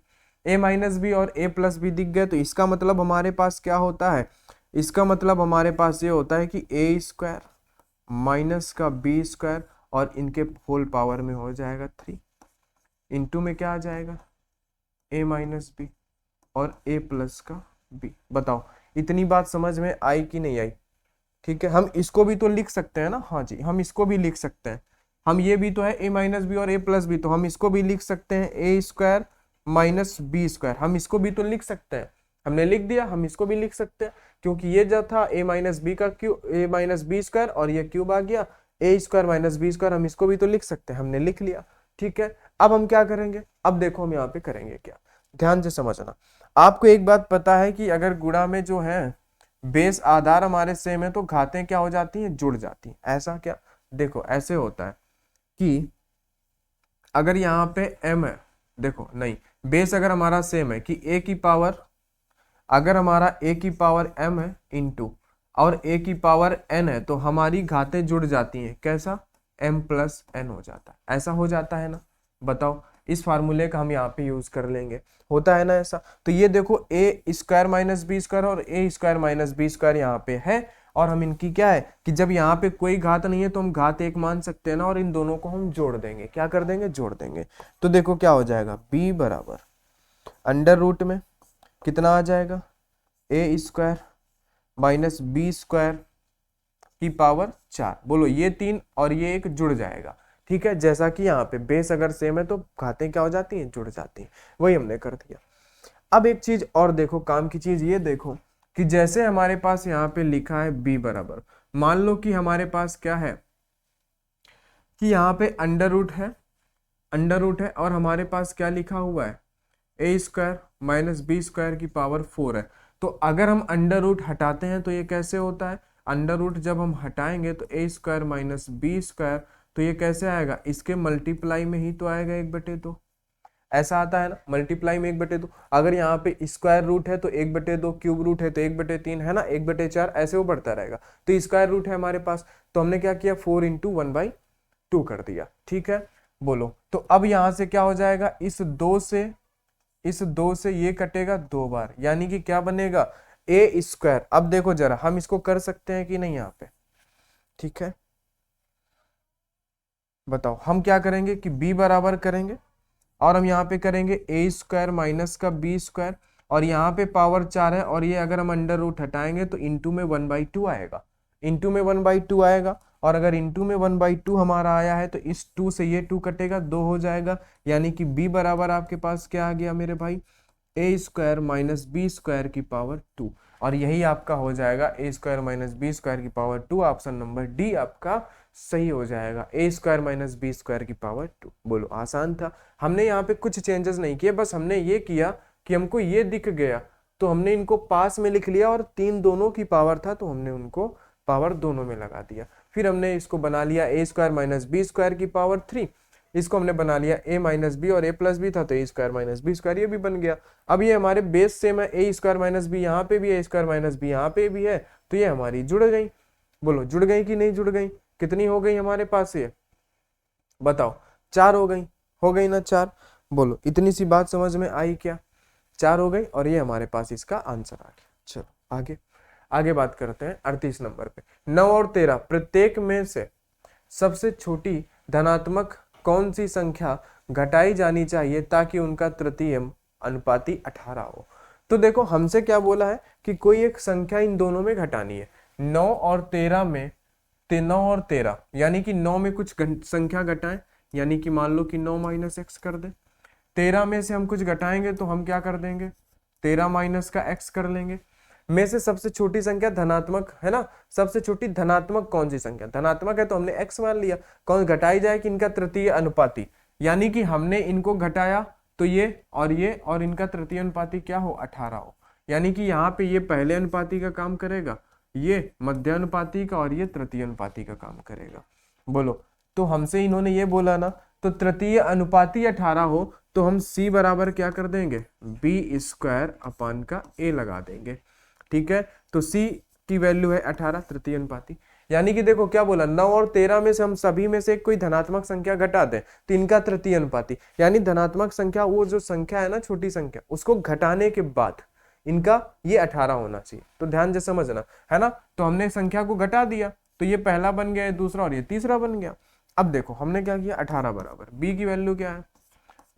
a माइनस बी और a प्लस बी दिख गए, तो इसका मतलब हमारे पास क्या होता है, इसका मतलब हमारे पास ये होता है कि a स्क्वायर माइनस का b स्क्वायर और इनके होल पावर में हो जाएगा 3, इंटू में क्या आ जाएगा, a माइनस बी और a प्लस का b। बताओ इतनी बात समझ में आई कि नहीं आई, ठीक है। हम इसको भी तो लिख सकते हैं ना, हाँ जी हम इसको भी लिख सकते हैं, हम ये भी तो है a माइनस बी और a प्लस बी, तो हम इसको भी लिख सकते हैं a square minus B square, हम इसको भी तो लिख सकते हैं, हमने लिख दिया, हम इसको भी लिख सकते हैं, क्योंकि ये जो था a माइनस बी का cube, a minus B square, और ये क्यूब आ गया a square minus B square, हम इसको भी तो लिख सकते हैं, हमने लिख लिया, ठीक है। अब हम क्या करेंगे, अब देखो हम यहाँ पे करेंगे क्या, ध्यान से समझना। आपको एक बात पता है कि अगर गुणा में जो है बेस आधार हमारे सेम है तो घातें क्या हो जाती हैं, जुड़ जाती हैं। ऐसा क्या, देखो ऐसे होता है कि अगर यहाँ पे m है, देखो नहीं, बेस अगर हमारा सेम है कि a की पावर, अगर हमारा a की पावर m है इंटू और a की पावर n है, तो हमारी घातें जुड़ जाती हैं। कैसा, m प्लस n हो जाता है। ऐसा हो जाता है ना, बताओ। इस फार्मूले का हम यहाँ पे यूज कर लेंगे, होता है ना ऐसा। तो ये देखो ए स्क्वायर माइनस बी स्क्वायर और ए स्क्वायर माइनस बी स्क्वायर यहाँ पे है, और हम इनकी क्या है कि जब यहाँ पे कोई घात नहीं है तो हम घात एक मान सकते हैं ना, और इन दोनों को हम जोड़ देंगे। क्या कर देंगे? जोड़ देंगे। तो देखो क्या हो जाएगा, b बराबर अंडर रूट में कितना आ जाएगा, ए स्क्वायर माइनस बी स्क्वायर की पावर 4। बोलो ये 3 और ये 1 जुड़ जाएगा, ठीक है। जैसा कि यहाँ पे बेस अगर सेम है तो घातें क्या हो जाती हैं? जुड़ जाती हैं। वही हमने कर दिया। अब एक चीज और देखो, काम की चीज ये देखो कि जैसे हमारे पास यहाँ पे लिखा है b बराबर, मान लो कि हमारे पास क्या है कि यहाँ पे अंडर रूट है, अंडर रूट है, और हमारे पास क्या लिखा हुआ है, ए स्क्वायर माइनस बी स्क्वायर की पावर 4 है। तो अगर हम अंडर रूट हटाते हैं तो ये कैसे होता है, अंडर रूट जब हम हटाएंगे तो ए स्क्वायर माइनस बी स्क्वायर, तो ये कैसे आएगा, इसके मल्टीप्लाई में ही तो आएगा 1/2। ऐसा आता है ना, मल्टीप्लाई में 1/2। अगर यहाँ पे स्क्वायर रूट है तो 1/2, क्यूब रूट है तो 1/3, है ना, 1/4, ऐसे वो बढ़ता रहेगा। तो स्क्वायर रूट है हमारे पास, तो हमने क्या किया, 4 इंटू 1/2 कर दिया, ठीक है। बोलो तो अब यहां से क्या हो जाएगा, इस दो से ये कटेगा 2 बार, यानी कि क्या बनेगा, ए स्क्वायर। अब देखो जरा हम इसको कर सकते हैं कि नहीं यहाँ पे, ठीक है। बताओ हम क्या करेंगे कि b बराबर करेंगे, और हम यहाँ पे करेंगे ए स्क्वायर माइनस का बी स्क्वायर, और यहाँ पे पावर 4 है, और ये अगर हम अंडर रूट हटाएंगे तो इंटू में 1/2 आएगा, इंटू में 1/2 आएगा। और अगर इंटू में 1/2 हमारा आया है तो इस 2 से ये 2 कटेगा, 2 हो जाएगा, यानी कि b बराबर आपके पास क्या आ गया मेरे भाई, ए स्क्वायर माइनस बी स्क्वायर की पावर 2। और यही आपका हो जाएगा ए स्क्वायर माइनस बी स्क्वायर की पावर 2। ऑप्शन नंबर डी आपका सही हो जाएगा, ए स्क्वायर माइनस बी स्क्वायर की पावर 2। बोलो आसान था। हमने यहाँ पे कुछ चेंजेस नहीं किए, बस हमने ये किया कि हमको ये दिख गया तो हमने इनको पास में लिख लिया, और 3 दोनों की पावर था तो हमने उनको पावर दोनों में लगा दिया। फिर हमने इसको बना लिया ए स्क्वायर माइनस बी स्क्वायर की पावर 3, इसको हमने बना लिया ए माइनस बी, और ए प्लस बी था तो ए स्क्वायर माइनस बी स्क्वायर, ये भी बन गया। अब ये हमारे बेस सेम है, ए स्क्वायर माइनस बी यहाँ पे भी है, ए स्क्वायर माइनस बी यहाँ पे भी है, तो ये हमारी जुड़ गई। बोलो जुड़ गई कि नहीं जुड़ गई? कितनी हो गई हमारे पास ये, बताओ? 4 हो गई ना 4। बोलो इतनी सी बात समझ में आई क्या? 4 हो गई, और ये हमारे पास इसका आंसर आ गया। चलो आगे आगे बात करते हैं 38 नंबर पे। 9 और 13 प्रत्येक में से सबसे छोटी धनात्मक कौन सी संख्या घटाई जानी चाहिए ताकि उनका तृतीय अनुपाती 18 हो? तो देखो हमसे क्या बोला है कि कोई एक संख्या इन दोनों में घटानी है, 9 और 13 में, 9 और 13 यानी कि 9 में कुछ संख्या घटाएं, यानी कि मान लो कि 9 माइनस एक्स कर दे। 13 में से हम कुछ घटाएंगे तो हम क्या कर देंगे, 13 माइनस का एक्स कर लेंगे। में से सबसे छोटी संख्या धनात्मक है ना, सबसे छोटी धनात्मक कौन सी संख्या, धनात्मक है तो हमने x मान लिया। कौन घटाई जाए कि इनका तृतीय अनुपाती, यानी कि हमने इनको घटाया तो ये और इनका तृतीय अनुपाती क्या हो, 18 हो। यानी कि यहाँ पे ये पहले अनुपाती का काम करेगा, ये मध्य अनुपाती का, और ये तृतीय अनुपाती का काम करेगा। बोलो तो हमसे इन्होंने ये बोला ना, तो तृतीय अनुपाती 18 हो तो हम c बराबर क्या कर देंगे, बी स्क्वायर अपान का a लगा देंगे, ठीक है। तो c की वैल्यू है 18, तृतीय अनुपाती। यानी कि देखो क्या बोला, 9 और 13 में से हम सभी में से कोई धनात्मक संख्या घटा दें तो इनका तृतीय अनुपाती, यानी धनात्मक संख्या वो जो संख्या है ना, छोटी संख्या, उसको घटाने के बाद इनका ये 18 होना चाहिए। तो ध्यान से समझना, है ना। तो हमने संख्या को घटा दिया तो ये पहला बन गया, ये दूसरा, और ये तीसरा बन गया। अब देखो हमने क्या किया, 18 बराबर b की वैल्यू क्या है,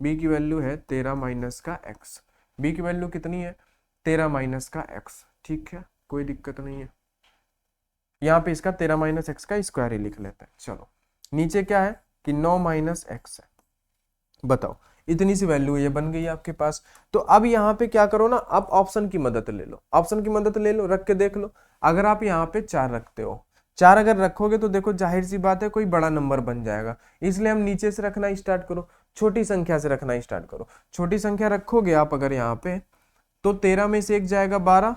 b की वैल्यू है 13 माइनस का x। b की वैल्यू कितनी है, 13 माइनस का x, ठीक है, कोई दिक्कत नहीं है। यहाँ पे इसका 13 माइनस एक्स का स्क्वायर ही लिख लेते हैं। चलो नीचे क्या है कि 9 माइनस एक्स है। बताओ इतनी सी वैल्यू ये बन गई आपके पास। तो अब यहाँ पे क्या करो ना, अब ऑप्शन की मदद ले लो, ऑप्शन की मदद ले लो, रख के देख लो। अगर आप यहाँ पे 4 रखते हो, 4 अगर रखोगे तो देखो जाहिर सी बात है कोई बड़ा नंबर बन जाएगा, इसलिए हम नीचे से रखना स्टार्ट करो, छोटी संख्या से रखना स्टार्ट करो। छोटी संख्या रखोगे आप अगर यहाँ पे, तो 13 में से एक जाएगा 12,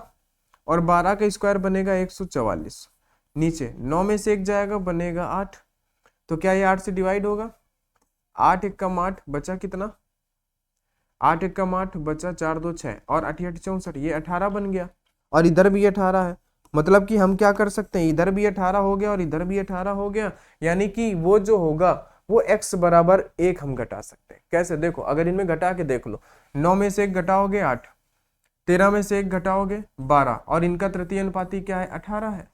और 12 का स्क्वायर बनेगा 144। नीचे 9 में से एक जाएगा बनेगा 8, तो क्या ये 8 से डिवाइड होगा, 8 एकम 8 बचा कितना, 8 एकम 8 बचा 4 2 6, और 8 8 64, ये 18 बन गया। और इधर भी 18 है, मतलब कि हम क्या कर सकते हैं, इधर भी 18 हो गया और इधर भी 18 हो गया, यानी कि वो जो होगा वो x बराबर 1 हम घटा सकते हैं। कैसे, देखो अगर इनमें घटा के देख लो, 9 में से 1 घटाओगे 8, 13 में से 1 घटाओगे 12, और इनका तृतीय अनुपाती क्या है, 18 है।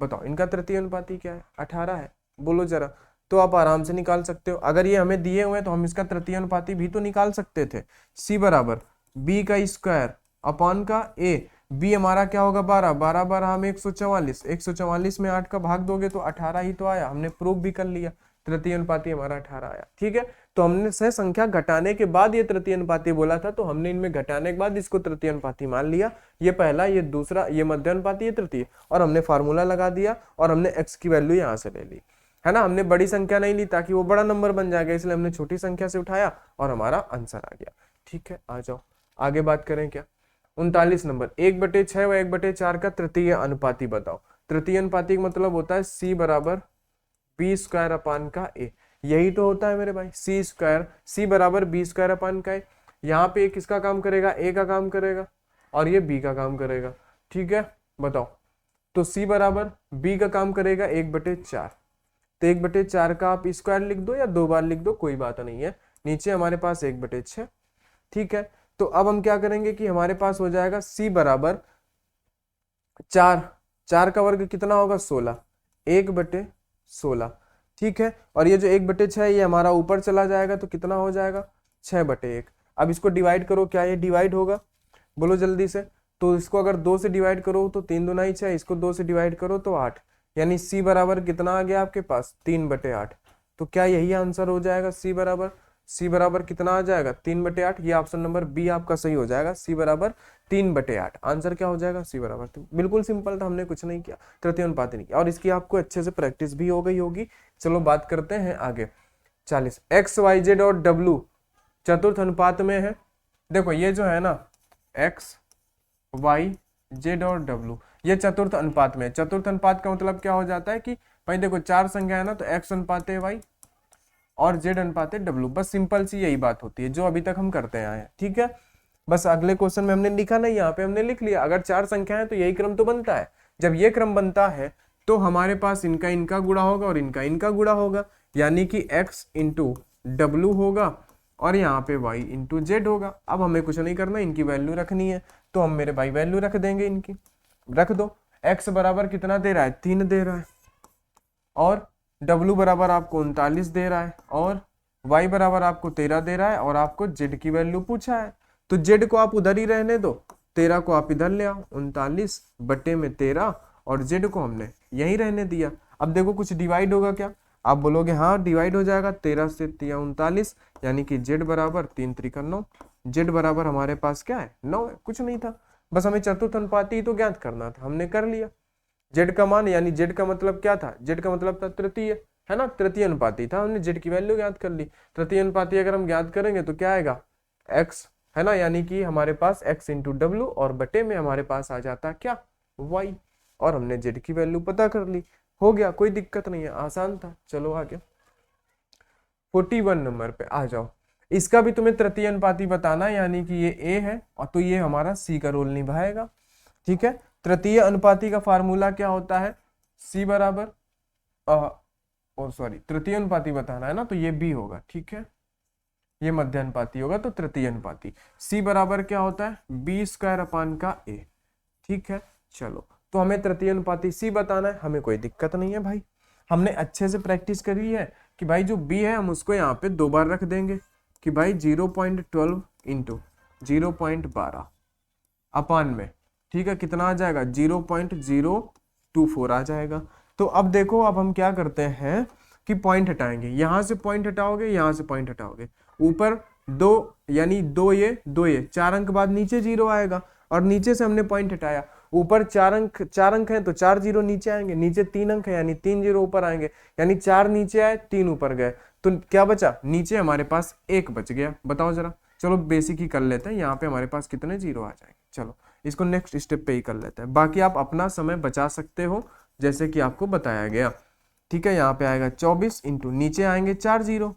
बताओ इनका तृतीय अनुपाती क्या है, 18 है, बोलो जरा। तो आप आराम से निकाल सकते हो, अगर ये हमें दिए हुए हैं तो हम इसका तृतीय अनुपाती भी तो निकाल सकते थे। c बराबर b का स्क्वायर अपॉन का a, b हमारा क्या होगा 12, 12 12 हम 144, 144 में 8 का भाग दोगे तो 18 ही तो आया, हमने प्रूव भी कर लिया, तृतीय अनुपाती हमारा 18 आया। ठीक है, तो हमने सह संख्या घटाने के बाद ये तृतीय अनुपाती बोला था, तो हमने इनमें घटाने के बाद इसको तृतीय अनुपाती मान लिया, ये पहला, ये दूसरा, ये मध्य अनुपाती, ये तृतीय, और हमने फार्मूला लगा दिया और हमने x की वैल्यू यहाँ से ले ली, है ना। हमने बड़ी संख्या नहीं ली ताकि वो बड़ा नंबर बन जाएगा, इसलिए हमने छोटी संख्या से उठाया और हमारा आंसर आ गया। ठीक है, आ जाओ आगे बात करें। क्या 39 नंबर, 1/6 व 1/4 का तृतीय अनुपाती बताओ। तृतीय अनुपाती का मतलब होता है c बराबर b स्क्वायर अपान का a, यही तो होता है मेरे भाई, c स्क्वायर, c बराबर b स्क्वायर अपान का a। यहाँ पे किसका काम करेगा, a का काम करेगा और ये b का काम करेगा। ठीक है, बताओ, तो c बराबर b का काम करेगा 1/4, तो 1/4 का आप स्क्वायर लिख दो या 2 बार लिख दो, कोई बात नहीं है, नीचे हमारे पास 1/6। ठीक है, तो अब हम क्या करेंगे कि हमारे पास हो जाएगा c बराबर 4, 4 का वर्ग कितना होगा 16, 1/16। ठीक है, और ये जो 1/6 ये हमारा ऊपर चला जाएगा तो कितना हो जाएगा 6/1। अब इसको डिवाइड करो, क्या ये डिवाइड होगा, बोलो जल्दी से। तो इसको अगर 2 से डिवाइड करो तो 3 दूना 6, इसको 2 से डिवाइड करो तो 8, यानी c बराबर कितना आ गया आपके पास 3/8। तो क्या यही आंसर हो जाएगा, c बराबर कितना आ जाएगा 3/8। ये ऑप्शन नंबर बी आपका सही हो जाएगा, c बराबर 3/8। आंसर क्या हो जाएगा, c बराबर 3। बिल्कुल सिंपल था, हमने कुछ नहीं किया, तृतीय अनुपात नहीं किया, और इसकी आपको अच्छे से प्रैक्टिस भी हो गई होगी। चलो बात करते हैं आगे। 40, एक्स वाई जेड और डब्ल्यू चतुर्थ अनुपात में है। देखो ये जो है ना एक्स वाई जेड और डब्ल्यू ये चतुर्थ अनुपात में है। चतुर्थ अनुपात का मतलब क्या हो जाता है कि भाई देखो 4 संख्या है ना, तो x अनुपात है वाई और z अनुपात है डब्ल्यू, बस सिंपल सी यही बात होती है जो अभी तक हम करते आए हैं। ठीक है, बस अगले क्वेश्चन में हमने लिखा नहीं, यहाँ पे हमने लिख लिया। अगर 4 संख्या है तो यही क्रम तो बनता है, जब ये क्रम बनता है तो हमारे पास इनका इनका गुणा होगा और इनका इनका गुणा होगा, यानी कि x इंटू डब्ल्यू होगा और यहाँ पे y इंटू जेड होगा। अब हमें कुछ नहीं करना, इनकी वैल्यू रखनी है, तो हम मेरे भाई वैल्यू रख देंगे, इनकी रख दो। x बराबर कितना दे रहा है 3 दे रहा है, और w बराबर आपको 39 दे रहा है, और y बराबर आपको 13 दे रहा है, और आपको z की वैल्यू पूछा है। तो z को आप उधर ही रहने दो, 13 को आप इधर ले आओ, 39/13, और z को हमने यहीं रहने दिया। अब देखो कुछ डिवाइड होगा क्या, आप बोलोगे हाँ डिवाइड हो जाएगा, 13 से 3 39, यानी कि z बराबर 3 3 9, z बराबर हमारे पास क्या है 9 है। कुछ नहीं था, बस हमें चतुर्थ अनुपाती तो ज्ञात करना था, हमने कर लिया। z का मान, यानी z का मतलब क्या था, z का मतलब था तृतीय, है ना, तृतीय अनुपाती था, हमने z की वैल्यू ज्ञात कर ली। तृतीय अनुपाती अगर हम ज्ञात करेंगे तो क्या आएगा x, है ना, यानी कि हमारे पास x इंटू डब्ल्यू और बटे में हमारे पास आ जाता क्या y, और हमने z की वैल्यू पता कर ली, हो गया, कोई दिक्कत नहीं है, आसान था। चलो आगे 41 नंबर पे आ जाओ। इसका भी तुम्हें तृतीय अनुपाती बताना है, यानी कि ये a है और तो ये हमारा c का रोल निभाएगा। ठीक है, तृतीय अनुपाती का फार्मूला क्या होता है, c बराबर तृतीय अनुपाती बताना है ना, तो ये b होगा। ठीक है, ये मध्य अनुपाती होगा, तो तृतीय अनुपाती c बराबर क्या होता है b स्क्वायर अपान का a। ठीक है, चलो तो हमें तृतीय अनुपाती c बताना है, हमें कोई दिक्कत नहीं है भाई, हमने अच्छे से प्रैक्टिस करी है कि भाई जो b है हम उसको यहाँ पे 2 बार रख देंगे कि भाई 0.12 इंटू 0.12 अपान में, ठीक है, कितना आ जाएगा 0.024 आ जाएगा। तो अब देखो, अब हम क्या करते हैं कि पॉइंट हटाएंगे, यहाँ से पॉइंट हटाओगे, यहाँ से पॉइंट हटाओगे, ऊपर 2 यानी 2 ये 4 अंक बाद नीचे 0 आएगा, और नीचे से हमने पॉइंट हटाया, ऊपर 4 अंक है तो 4 0 नीचे आएंगे, नीचे 3 अंक है यानी 3 0 ऊपर आएंगे, यानी 4 नीचे आए 3 ऊपर गए, तो क्या बचा, नीचे हमारे पास 1 बच गया। बताओ जरा, चलो बेसिक ही कर लेते हैं, यहाँ पे हमारे पास कितने 0 आ जाएंगे। चलो इसको नेक्स्ट स्टेप पे ही कर लेते हैं, बाकी आप अपना समय बचा सकते हो जैसे कि आपको बताया गया। ठीक है, यहाँ पे आएगा 24 इंटू नीचे आएंगे 4 0,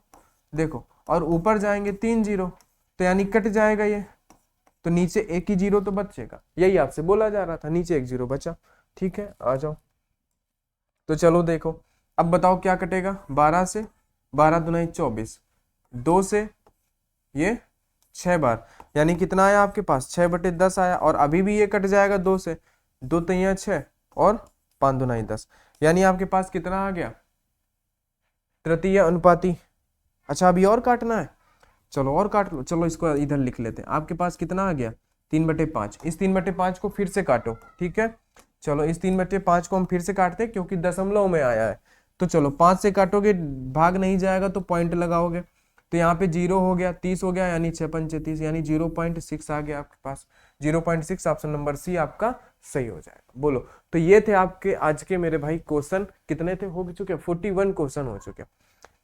देखो, और ऊपर जाएंगे 3 0, तो यानी कट जाएगा ये, तो नीचे 1 ही 0 तो बचेगा, यही आपसे बोला जा रहा था, नीचे 1 0 बचा। ठीक है, आ जाओ। तो चलो देखो, अब बताओ क्या कटेगा, 12 से, 12 दुनाई 24, 2 से ये 6 बार, यानी कितना आया आपके पास, 6/10 आया। और अभी भी ये कट जाएगा 2 से, 2 तिया 6 और 5 दुनाई 10, यानी आपके पास कितना आ गया, तृतीय अनुपाती। अच्छा अभी और काटना है, चलो और काट लो, चलो इसको इधर लिख लेते हैं। आपके पास कितना आ गया, 3/5। इस 3/5 को फिर से काटो, ठीक है। चलो इस 3/5 को हम फिर से काटते हैं क्योंकि दशमलव में आया है। तो चलो 5 से काटोगे, भाग नहीं जाएगा तो पॉइंट लगाओगे, तो यहाँ पे 0 हो गया, 30 हो गया, यानी 6×5 = 30, यानी 0.6 आ गया आपके पास। 0.6 ऑप्शन नंबर सी आपका सही हो जाएगा। बोलो, तो ये थे आपके आज के मेरे भाई क्वेश्चन। कितने थे, हो चुके 41 क्वेश्चन हो चुके।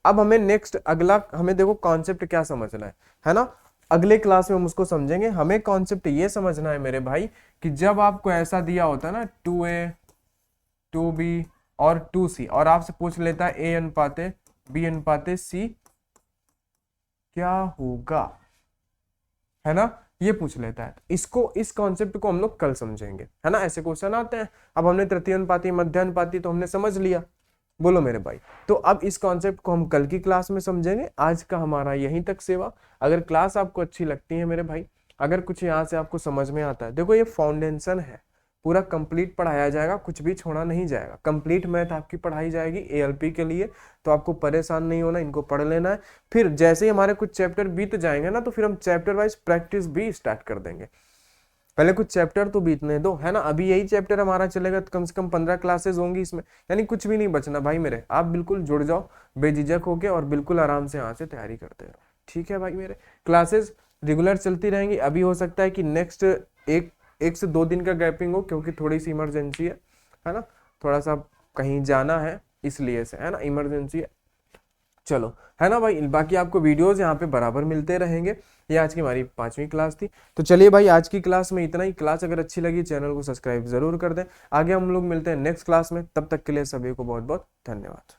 अब हमें नेक्स्ट अगला, हमें देखो कॉन्सेप्ट क्या समझना है ना, अगले क्लास में हम उसको समझेंगे। हमें कॉन्सेप्ट ये समझना है मेरे भाई कि जब आपको ऐसा दिया होता है ना 2a 2b और 2c, और आपसे पूछ लेता है a अनुपाते b अनुपाते c क्या होगा, है ना, ये पूछ लेता है। इसको, इस कॉन्सेप्ट को हम लोग कल समझेंगे, है ना, ऐसे क्वेश्चन आते हैं। अब हमने तृतीय अनुपाती मध्य अनुपाती तो हमने समझ लिया, बोलो मेरे भाई। तो अब इस कॉन्सेप्ट को हम कल की क्लास में समझेंगे। आज का हमारा यहीं तक सेवा। अगर क्लास आपको अच्छी लगती है मेरे भाई, अगर कुछ यहाँ से आपको समझ में आता है, देखो ये फाउंडेशन है, पूरा कंप्लीट पढ़ाया जाएगा, कुछ भी छोड़ा नहीं जाएगा। कंप्लीट मैथ आपकी पढ़ाई जाएगी एएलपी के लिए, तो आपको परेशान नहीं होना, इनको पढ़ लेना है। फिर जैसे ही हमारे कुछ चैप्टर बीत जाएंगे ना, तो फिर हम चैप्टर वाइज प्रैक्टिस भी स्टार्ट कर देंगे। पहले कुछ चैप्टर तो बीतने दो, है ना। अभी यही चैप्टर हमारा चलेगा तो कम से कम 15 क्लासेस होंगी इसमें, यानी कुछ भी नहीं बचना भाई मेरे। आप बिल्कुल जुड़ जाओ बेझिझक होके और बिल्कुल आराम से यहाँ से तैयारी करते रहो, ठीक है भाई मेरे। क्लासेस रेगुलर चलती रहेंगी। अभी हो सकता है कि नेक्स्ट एक से 2 दिन का गैपिंग हो, क्योंकि थोड़ी सी इमरजेंसी है ना, थोड़ा सा कहीं जाना है इसलिए से, है ना, इमरजेंसी है। चलो, है ना भाई, बाकी आपको वीडियोस यहाँ पे बराबर मिलते रहेंगे। ये आज की हमारी 5वीं क्लास थी। तो चलिए भाई, आज की क्लास में इतना ही। क्लास अगर अच्छी लगी चैनल को सब्सक्राइब जरूर कर दें। आगे हम लोग मिलते हैं नेक्स्ट क्लास में, तब तक के लिए सभी को बहुत बहुत धन्यवाद।